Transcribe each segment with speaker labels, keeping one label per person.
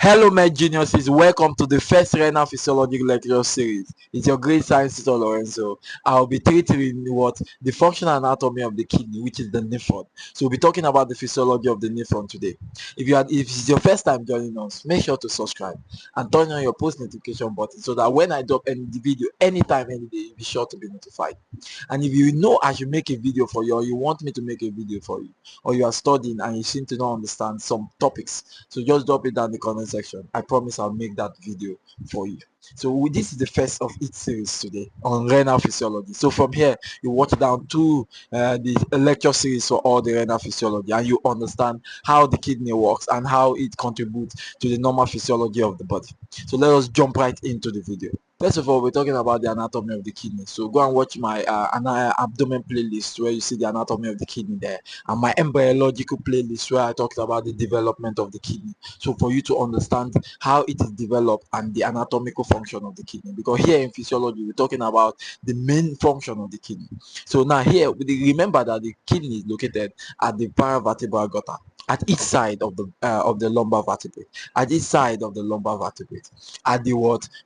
Speaker 1: Hello, my geniuses. Welcome to the first renal physiology lecture series. It's your great science teacher Lorenzo. I'll be treating the functional anatomy of the kidney, which is the nephron. So we'll be talking about the physiology of the nephron today. If it's your first time joining us, make sure to subscribe and turn on your post notification button so that when I drop any video anytime, any day, you'll be sure to be notified. And if you know I should make a video for you, or you want me to make a video for you, or you are studying and you seem to not understand some topics, so just drop it down in the comment section. I promise I'll make that video for you. So this is the first of each series today on renal physiology. So from here you watch down to the lecture series for all the renal physiology, and you understand how the kidney works and how it contributes to the normal physiology of the body. So let us jump right into the video. First of all, we're talking about the anatomy of the kidney. So go and watch my abdomen playlist where you see the anatomy of the kidney there, and my embryological playlist where I talked about the development of the kidney. So for you to understand how it is developed and the anatomical function of the kidney, because here in physiology we're talking about the main function of the kidney. So now here, remember that the kidney is located at the paravertebral gutter, at each side of the lumbar vertebrate, at each side of the lumbar vertebrate, at the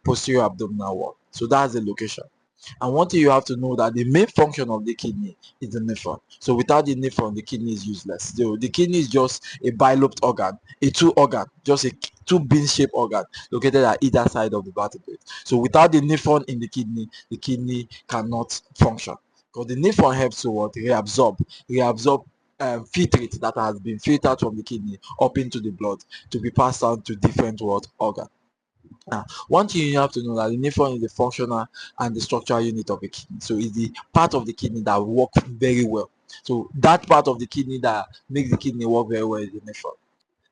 Speaker 1: posterior abdominal wall. So that's the location. And one thing you have to know, that the main function of the kidney is the nephron. So without the nephron, the kidney is useless. So the kidney is just a bilobed organ, a two organ, just a two bean-shaped organ located at either side of the vertebrate. So without the nephron in the kidney cannot function, because the nephron helps to reabsorb filtrate that has been filtered from the kidney up into the blood to be passed on to different organs. Now, one thing you have to know, that the nephron is the functional and the structural unit of a kidney. So it's the part of the kidney that works very well. So that part of the kidney that makes the kidney work very well is the nephron.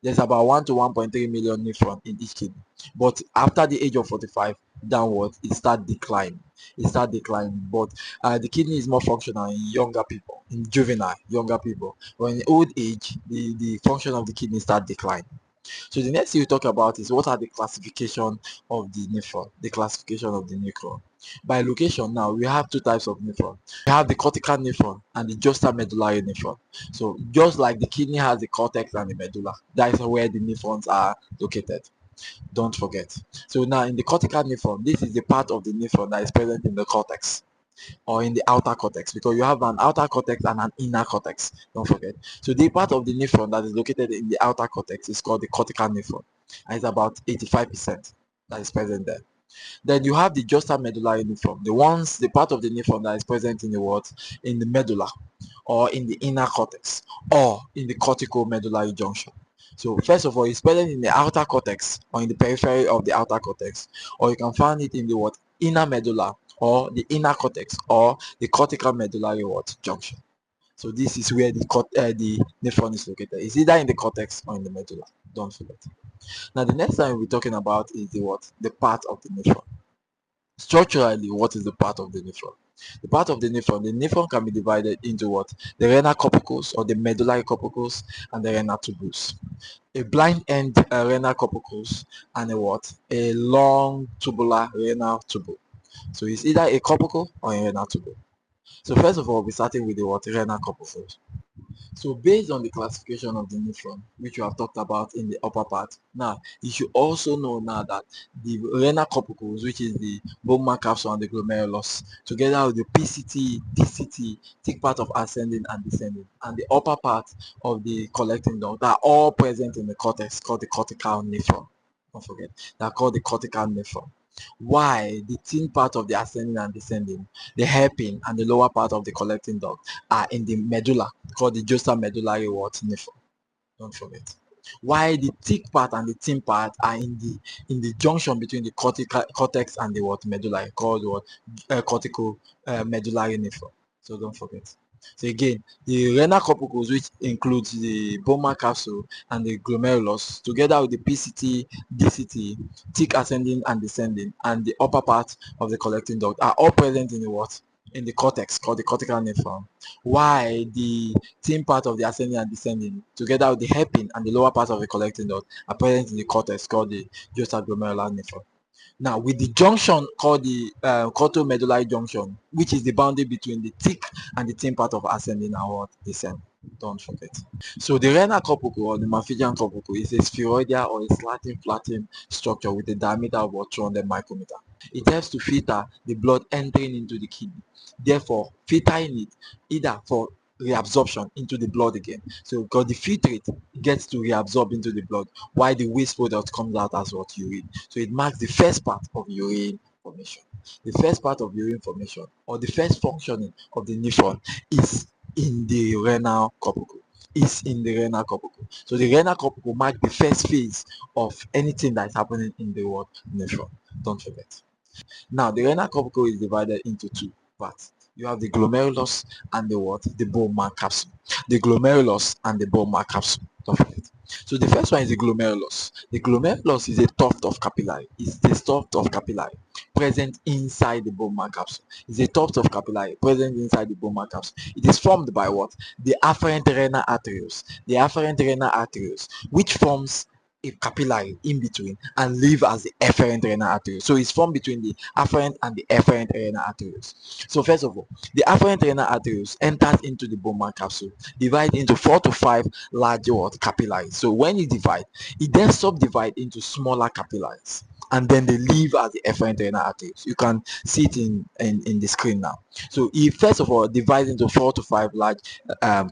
Speaker 1: There's about 1 to 1.3 million nephron in each kidney, but after the age of 45 downwards, it starts declining. But the kidney is more functional in younger people, in juvenile younger people. But in old age, the function of the kidney starts declining. So the next thing we talk about is what are the classification of the nephron, the classification of the nephron. By location, now we have two types of nephron. We have the cortical nephron and the juxtamedullary nephron. So just like the kidney has the cortex and the medulla, that is where the nephrons are located. Don't forget. So now in the cortical nephron, this is the part of the nephron that is present in the cortex, or in the outer cortex, because you have an outer cortex and an inner cortex. Don't forget. So the part of the nephron that is located in the outer cortex is called the cortical nephron, and it's about 85% that is present there. Then you have the juxtamedullary nephron, the part of the nephron that is present in the medulla, or in the inner cortex, or in the cortico-medullary junction. So first of all, it's present in the outer cortex, or in the periphery of the outer cortex, or you can find it in the inner medulla, or the inner cortex, or the cortical medullary junction. So this is where the nephron is located. It's either in the cortex or in the medulla. Don't forget. Now the next time we're talking about is the part of the nephron. Structurally, what is the part of the nephron? The part of the nephron can be divided into the renal corpuscles, or the medullary corpuscles, and the renal tubules. A blind end renal corpuscles and a long tubular renal tubule. So it's either a corpuscle or a renal tubule. So first of all, we're starting with the renal corpuscles. So based on the classification of the nephron, which we have talked about in the upper part, now you should also know now that the renal corpuscles, which is the Bowman capsule and the glomerulus, together with the PCT, DCT, thick part of ascending and descending, and the upper part of the collecting duct, are all present in the cortex, called the cortical nephron. Don't forget, they're called the cortical nephron. Why the thin part of the ascending and descending, the hairpin, and the lower part of the collecting duct are in the medulla, called the juxtamedullary nephron. Don't forget. Why the thick part and the thin part are in the junction between the cortex and the medulla, called cortical medullary nephron. So don't forget. So again, the renal corpuscles, which includes the Bowman capsule and the glomerulus, together with the PCT, DCT, thick ascending and descending, and the upper part of the collecting duct, are all present in the cortex, called the cortical nephron. Why the thin part of the ascending and descending, together with the hairpin and the lower part of the collecting duct, are present in the cortex, called the juxtaglomerular nephron. Now, with the junction called the cortomedullary junction, which is the boundary between the thick and the thin part of ascending and descending. Don't forget. So the renal corpuscle or the Malpighian corpuscle is a spheroidal or a slanting flattened structure with a diameter of about 200 micrometer. It helps to filter the blood entering into the kidney, therefore filtering it either for reabsorption into the blood again. So because the filtrate gets to reabsorb into the blood while the waste product comes out as what urine. So it marks the first part of urine formation. The first part of urine formation or the first functioning of the nephron is in the renal corpuscle. So the renal corpuscle marks the first phase of anything that is happening in the what nephron. Don't forget. Now, the renal corpuscle is divided into two parts. You have the glomerulus and the what? The Bowman capsule. The glomerulus and the Bowman capsule. Don't forget. So the first one is the glomerulus. The glomerulus is a tuft of capillary. It's the tuft of capillary present inside the Bowman capsule. It's a tuft of capillary present inside the Bowman capsule. It is formed by what? The afferent renal arterioles. The afferent renal arterioles, which forms a capillary in between and live as the efferent renal artery. So it's formed between the afferent and the efferent renal arteries. So first of all, the afferent renal arteries enters into the Bowman capsule, divide into 4 to 5 large capillaries. So when it divides, it then subdivide into smaller capillaries, and then they live as the efferent renal arteries. You can see it in the screen now. So it first of all divides into 4 to 5 large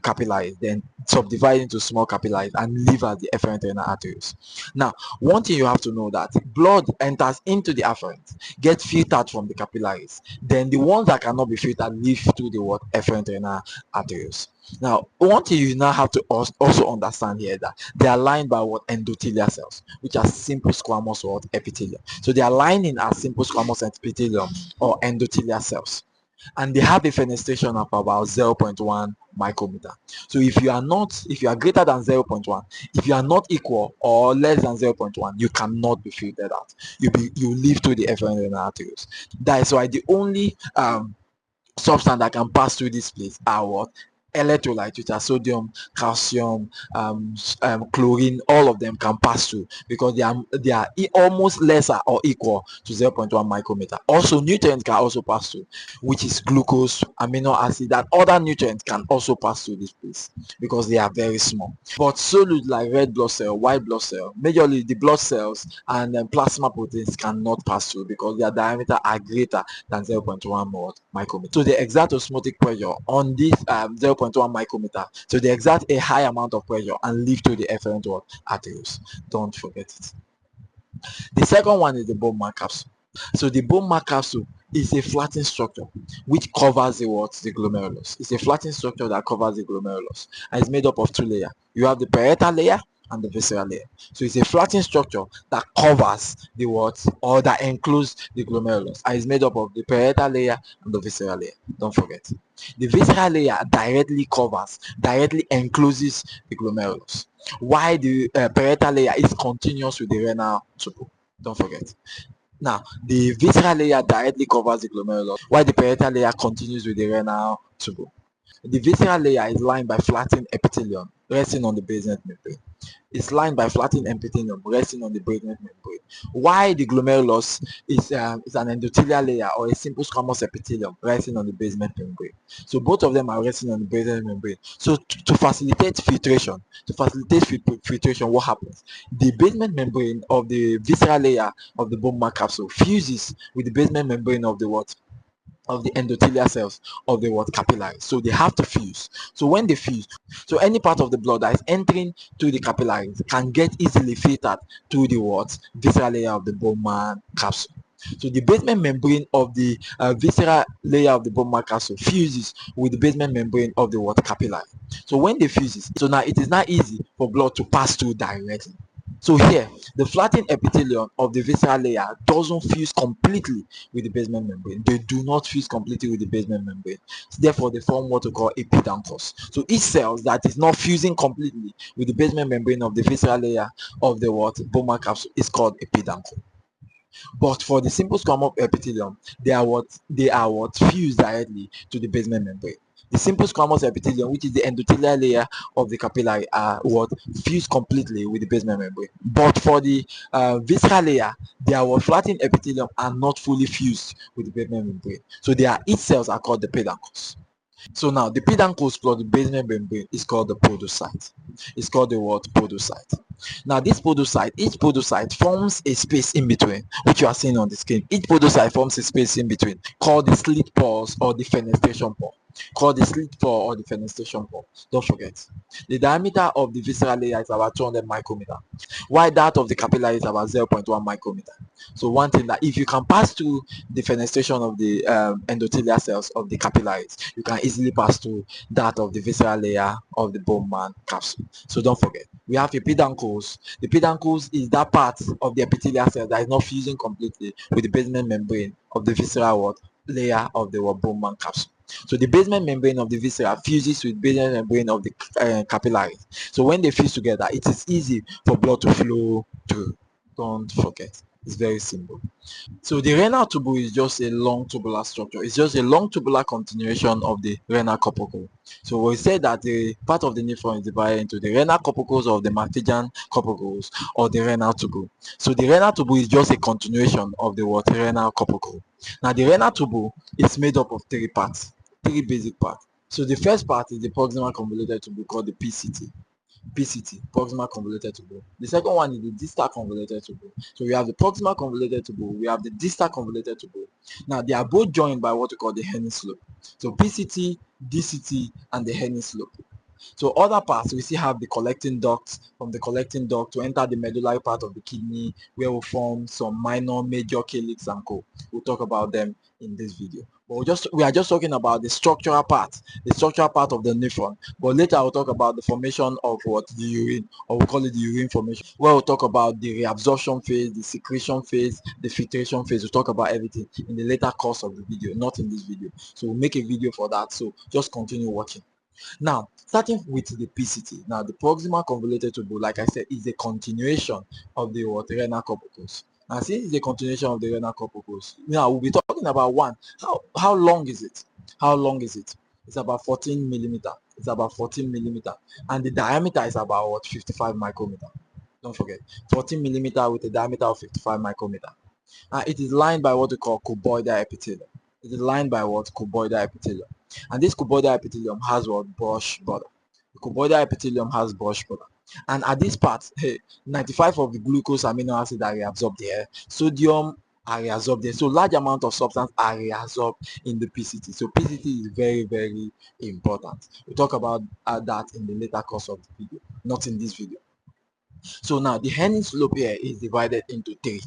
Speaker 1: capillaries, then subdivide into small capillaries and live as the efferent renal arteries. Now, one thing you have to know that blood enters into the afferent, gets filtered from the capillaries, then the ones that cannot be filtered leave to the what efferent renal arteries. Now, one thing you now have to also understand here that they are lined by what endothelial cells, which are simple squamous or epithelium. So they are lining as simple squamous epithelium or endothelial cells, and they have a fenestration of about 0.1 micrometer. So if you are greater than 0.1, if you are not equal or less than 0.1, you cannot be filtered out. You leave to the efferent renal arteries. That is why the only substance that can pass through this place are what? Electrolytes, which are sodium, calcium, chlorine. All of them can pass through because they are almost lesser or equal to 0.1 micrometer. Also, nutrients can also pass through, which is glucose, amino acid, and other nutrients can also pass through this place because they are very small. But solid like red blood cell, white blood cell, majorly the blood cells and plasma proteins cannot pass through because their diameter are greater than 0.1 micrometer. So they exert osmotic pressure on this 0.1 micrometer. So they exert a high amount of pressure and leave to the efferent arteries. Don't forget it. The second one is the Bowman capsule. So the Bowman capsule is a flattened structure which covers the glomerulus. It's a flattened structure that covers the glomerulus, and it's made up of two layers. You have the parietal layer and the visceral layer. So it's a flattened structure that covers the or that encloses the glomerulus, and it's made up of the parietal layer and the visceral layer. Don't forget. The visceral layer directly encloses the glomerulus, while the parietal layer is continuous with the renal tubule. Don't forget. Now, the visceral layer directly covers the glomerulus, while the parietal layer continues with the renal tubule. The visceral layer is lined by flattened epithelium resting on the basement membrane. It's lined by flattened epithelium resting on the basement membrane. While the glomerulus is an endothelial layer or a simple squamous epithelium resting on the basement membrane. So both of them are resting on the basement membrane. So to facilitate filtration, what happens? The basement membrane of the visceral layer of the Bowman capsule fuses with the basement membrane of the endothelial cells of the capillary. So they have to fuse. So when they fuse, so any part of the blood that is entering to the capillaries can get easily filtered to the visceral layer of the Bowman capsule. So the basement membrane of the visceral layer of the Bowman capsule fuses with the basement membrane of the capillary. So when they fuses, so now it is not easy for blood to pass through directly. So here, the flattened epithelium of the visceral layer doesn't fuse completely with the basement membrane. They do not fuse completely with the basement membrane. Therefore, they form what we call epidanthus. So each cell that is not fusing completely with the basement membrane of the visceral layer of the Bowman capsule is called epidanthus. But for the simple squamous epithelium, they are fused directly to the basement membrane. The simple squamous epithelium, which is the endothelial layer of the capillary, are fused completely with the basement membrane. But for the visceral layer, their flattened epithelium are not fully fused with the basement membrane. So each cells are called the peduncles. So now the peduncles plus the basement membrane is called the podocyte. It's called the what? Podocyte. Now this podocyte, each podocyte forms a space in between, which you are seeing on the screen. Each podocyte forms a space in between called the slit pores or the fenestration pore. Called the slit pore or the fenestration pore. Don't forget. The diameter of the visceral layer is about 200 micrometer, while that of the capillary is about 0.1 micrometer. So one thing that if you can pass through the fenestration of the endothelial cells of the capillaries, you can easily pass through that of the visceral layer of the Bowman capsule. So don't forget, we have a peduncles. The peduncles is that part of the epithelial cell that is not fusing completely with the basement membrane of the visceral layer of the Bowman capsule. So the basement membrane of the viscera fuses with basement membrane of the capillaries. So when they fuse together, it is easy for blood to flow through. Don't forget, it's very simple. So the renal tubule is just a long tubular structure. It's just a long tubular continuation of the renal corpuscle. So we say that the part of the nephron is divided into the renal corpuscles of the Mastigian corpuscles or the renal tubule. So the renal tubule is just a continuation of the renal corpuscle. Now the renal tubule is made up of three parts, three basic parts. So the first part is the proximal convoluted tubule called the PCT. PCT, proximal convoluted tubule. The second one is the distal convoluted tubule. So we have the proximal convoluted tubule, we have the distal convoluted tubule. Now they are both joined by what we call the Henle slope. So PCT, DCT, and the Henle slope. So other parts, we still have the collecting duct. From the collecting duct to enter the medullary part of the kidney, where we form some minor, major calyx and co. We'll talk about them in this video. But we are just talking about the structural part of the nephron. But later I'll talk about the formation of what the urine, or we call it the urine formation. Where we'll talk about the reabsorption phase, the secretion phase, the filtration phase. We'll talk about everything in the later course of the video, not in this video. So we'll make a video for that. So just continue watching. Now, starting with the PCT. Now, the proximal convoluted tubule, like I said, is a continuation of the renal corpuscles. And since it's a continuation of the renal corpuscles, now we'll be talking about one. How long is it? How long is it? It's about 14 millimeter. It's about 14 millimeter, and the diameter is about what? 55 micrometer. Don't forget, 14 millimeter with a diameter of 55 micrometer. It is lined by what we call cuboidal epithelium. It is lined by what? Cuboidal epithelium. And this cuboidal epithelium has what? Brush border. The cuboidal epithelium has brush border. And at this part, hey, 95 of the glucose amino acid are reabsorbed there. Sodium are reabsorbed there. So large amount of substance are reabsorbed in the PCT. So PCT is very, very important. We'll talk about that in the later course of the video, not in this video. So now the Henle slope here is divided into three.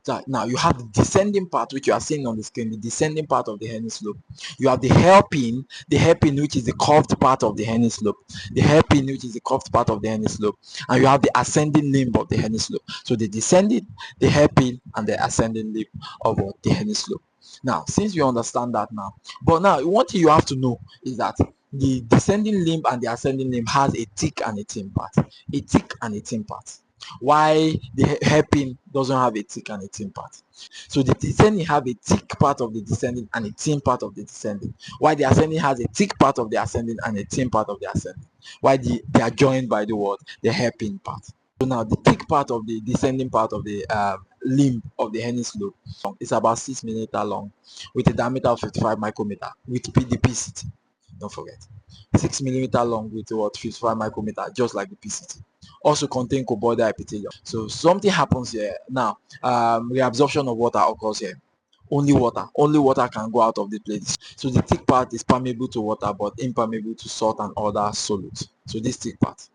Speaker 1: So now you have the descending part, which you are seeing on the screen, the descending part of the Henle slope. You have the hairpin, which is the curved part of the Henle slope, the hairpin, which is the curved part of the Henle slope, and you have the ascending limb of the Henle slope. So the descending, the hairpin, and the ascending limb of the Henle slope. Now, since you understand that now, but now one thing you have to know is that the descending limb and the ascending limb has a thick and a thin part, a thick and a thin part. Why the hairpin doesn't have a thick and a thin part. So the descending have a thick part of the descending and a thin part of the descending. Why the ascending has a thick part of the ascending and a thin part of the ascending. Why they are joined by the word, the hairpin part. So now the thick part of the descending part of the limb of the Henle slope is about 6 millimeter long with a diameter of 55 micrometer with PCT. Don't forget, 6 millimeter long with what? 55 micrometer, just like the PCT. Also contain cuboidal epithelium. So something happens here now. Reabsorption of water occurs here. Only water can go out of the place. So the thick part is permeable to water but impermeable to salt and other solids. So this thick part.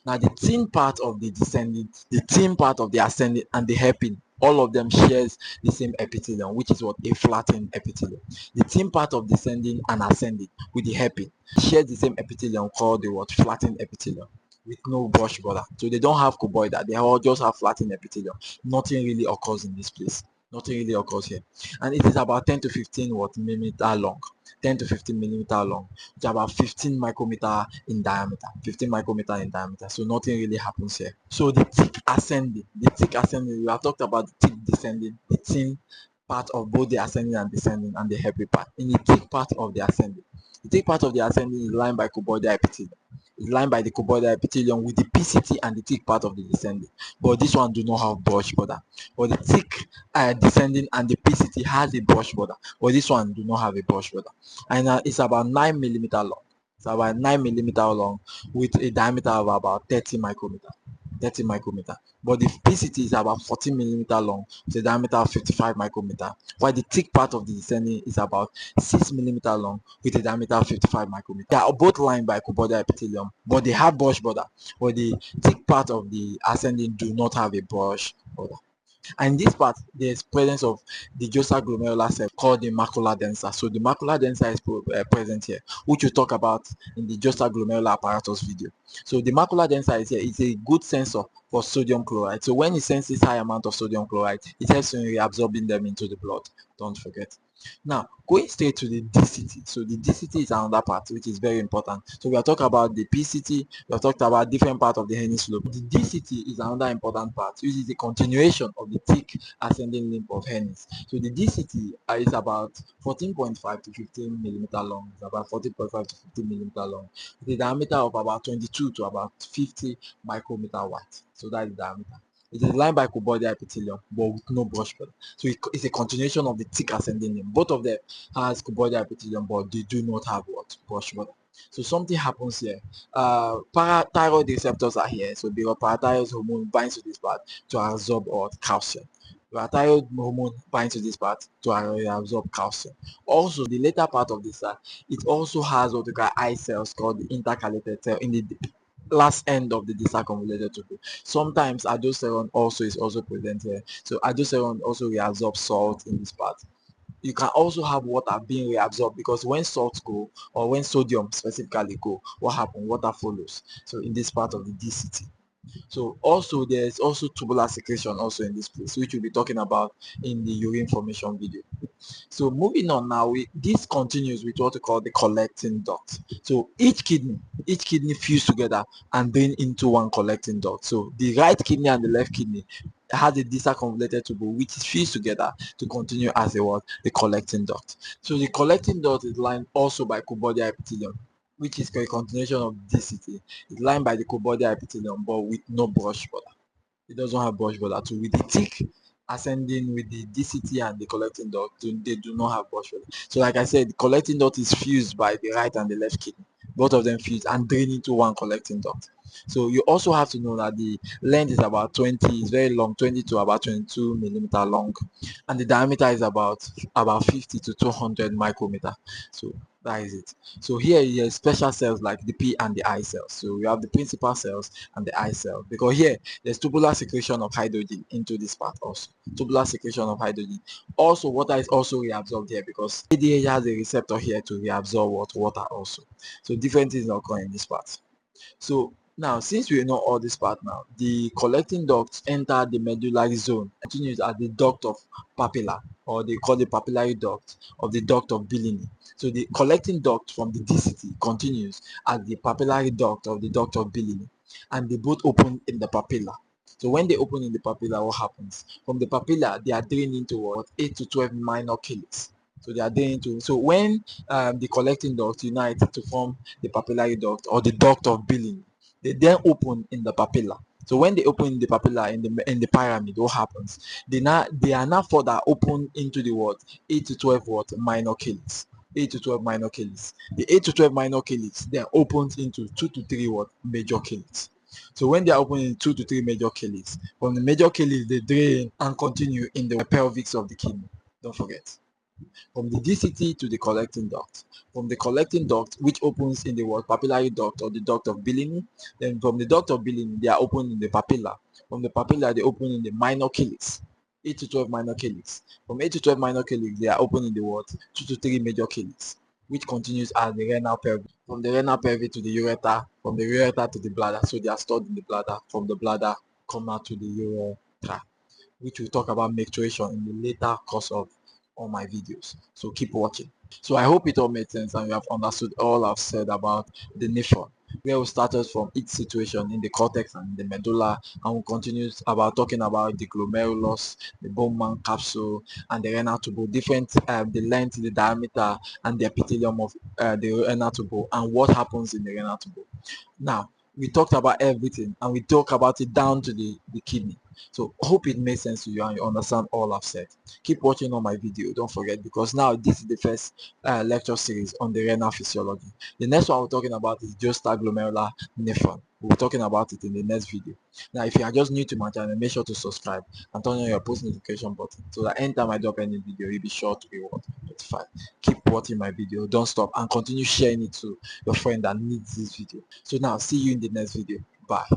Speaker 1: Now the thin part of the descending, the thin part of the ascending, and the hairpin, all of them shares the same epithelium, which is what? A flattened epithelium. The thin part of descending and ascending with the hairpin shares the same epithelium called the what? Flattened epithelium, with no brush border. So they don't have cuboidal, they all just have flattened epithelium. Nothing really occurs in this place. Nothing really occurs here. And it is about 10 to 15 millimeter long. 10 to 15 millimeter long, which is about 15 micrometer in diameter. 15 micrometer in diameter. So nothing really happens here. So the thick ascending, we have talked about the thick descending, the thin part of both the ascending and descending, and the heavy part. In the thick part of the ascending, the thick part of the ascending is lined by cuboidal epithelium. is lined by the cuboidal epithelium with the PCT and the thick part of the descending. But this one do not have brush border. But the thick descending and the PCT has a brush border. But this one do not have a brush border. And it's about 9 millimeter long. It's about 9 millimeter long with a diameter of about 30 micrometer. 30 micrometer. But the PCT is about 14 millimeter long with a diameter of 55 micrometer, while the thick part of the descending is about 6 millimeter long with a diameter of 55 micrometer. They are both lined by cuboidal epithelium, but they have brush border, but the thick part of the ascending do not have a brush border. And in this part, there's presence of the distal glomerular cell called the macula densa. So the macula densa is present here, which we'll talk about in the distal glomerular apparatus video. So the macula densa is here. It's a good sensor for sodium chloride. So when it senses high amount of sodium chloride, it helps in reabsorbing them into the blood. Don't forget. Now, going straight to the DCT. So the DCT is another part which is very important. So we are talking about the PCT, we have talked about different parts of the Henle slope. The DCT is another important part, which is the continuation of the thick ascending limb of Henle. So the DCT is about 14.5 to 15 millimeter long. It's about 14.5 to 15 millimeter long, with a diameter of about 22 to about 50 micrometer wide. So that is the diameter. It is lined by cuboidal epithelium, but with no brush border. So it's a continuation of the thick ascending limb. Both of them has cuboidal epithelium, but they do not have what? Brush border. So something happens here. Parathyroid receptors are here. So the parathyroid hormone binds to this part to absorb calcium. Parathyroid hormone binds to this part to absorb calcium. Also, the later part of this, it also has what we call eye cells called the intercalated cell in the last end of the distal convoluted tubule. Sometimes aldosterone also is also present here. So aldosterone also reabsorbs salt in this part. You can also have water being reabsorbed, because when salts go, or when sodium specifically go, what happens? Water follows. So in this part of the DCT. So also there's also tubular secretion also in this place, which we'll be talking about in the urine formation video. So moving on now, this continues with what we call the collecting duct. So each kidney fuse together and drain into one collecting duct. So the right kidney and the left kidney has a distal convoluted tubule which is fused together to continue as the collecting duct. So the collecting duct is lined also by cuboidal epithelium, which is a continuation of DCT. It's lined by the cuboidal epithelium but with no brush border. It doesn't have brush border too. With the thick ascending with the DCT and the collecting duct, they do not have brush border. So like I said, the collecting duct is fused by the right and the left kidney. Both of them fused and drain into one collecting duct. So you also have to know that the length is about 20, it's very long, 20 to about 22 millimeter long, and the diameter is about 50 to 200 micrometer. So that is it. So here you have special cells like the P and the I cells. So we have the principal cells and the I cell, because here there's tubular secretion of hydrogen into this part also. Tubular secretion of hydrogen. Also, water is also reabsorbed here because ADH has a receptor here to reabsorb water also. So different things occur in this part. So now, since we know all this part now, the collecting ducts enter the medullary zone, continues at the duct of papilla, or they call the papillary duct of the duct of Billini. So the collecting duct from the DCT continues at the papillary duct of the duct of Billini, and they both open in the papilla. So when they open in the papilla, what happens? From the papilla, they are drained into what? 8 to 12 minor calyx. So they are drained into. So when the collecting duct unite to form the papillary duct or the duct of Billini, they then open in the papilla. So when they open in the papilla in the pyramid, what happens? They are now further open into the what? 8 to 12 what? Minor calyx. 8 to 12 minor calyx. The 8 to 12 minor calyx then opens into 2 to 3 what? Major calyx. So when they are opening 2 to 3 major calyx, from the major calyx they drain and continue in the pelvis of the kidney. Don't forget. From the DCT to the collecting duct. From the collecting duct, which opens in the what? Papillary duct or the duct of Billini. Then from the duct of Billini, they are open in the papilla. From the papilla, they open in the minor calyx. 8 to 12 minor calyx. From 8 to 12 minor calyx, they are open in the what? 2 to 3 major calyx, which continues as the renal pelvis. From the renal pelvis to the ureter, from the ureter to the bladder. So they are stored in the bladder. From the bladder, come out to the ureter, which we'll talk about micturition in the later course of all my videos. So keep watching. So I hope it all made sense and you have understood all I've said about the Nephron, where we started from each situation in the cortex and the medulla, and we continue about talking about the glomerulus, the Bowman capsule, and the renal tubule, different the length, the diameter, and the epithelium of the renal tubule, and what happens in the renal tubule. Now, we talked about everything and we talk about it down to the kidney. So hope it makes sense to you and you understand all I've said. Keep watching on my video, don't forget, because now this is the first lecture series on the renal physiology. The next one we're talking about is distal glomerular nephron. We'll be talking about it in the next video. Now, if you are just new to my channel, make sure to subscribe and turn on your post notification button so that anytime I drop any video, you'll be sure to be notified. Keep watching my video, don't stop, and continue sharing it to your friend that needs this video. So now, see you in the next video. Bye.